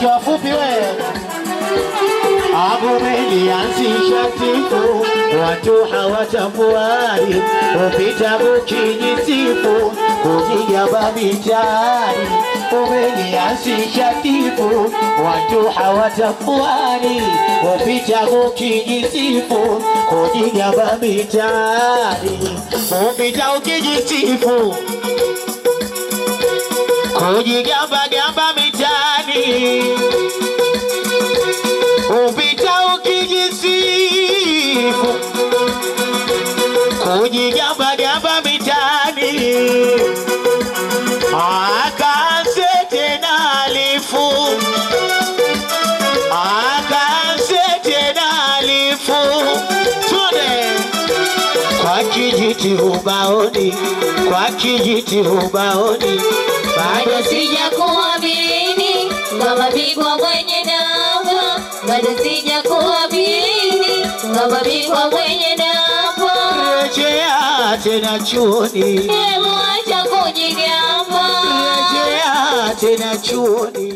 Wafupi wewe umelianzisha tifu, watu hawatafuari, upita ukijisifu, kujigamba mitaani. Umelianzisha tifu, watu hawatafuari, upita ukijisifu, kujigamba mitaani. Upita ukijisifu, kujigamba gamba mitaani. Upita ukijisifu, kujigamba gamba mitaani. Akaanze tena alifu, akaanze tena alifu. Tune kwa kijiti ubaoni, kwa kijiti ubaoni. Bado sijakuamini kama bingwa mwenye namba, bado sijakuamini kama bingwa mwenye namba. Rejea tena chuoni, hebu acha kujigamba, rejea tena chuoni.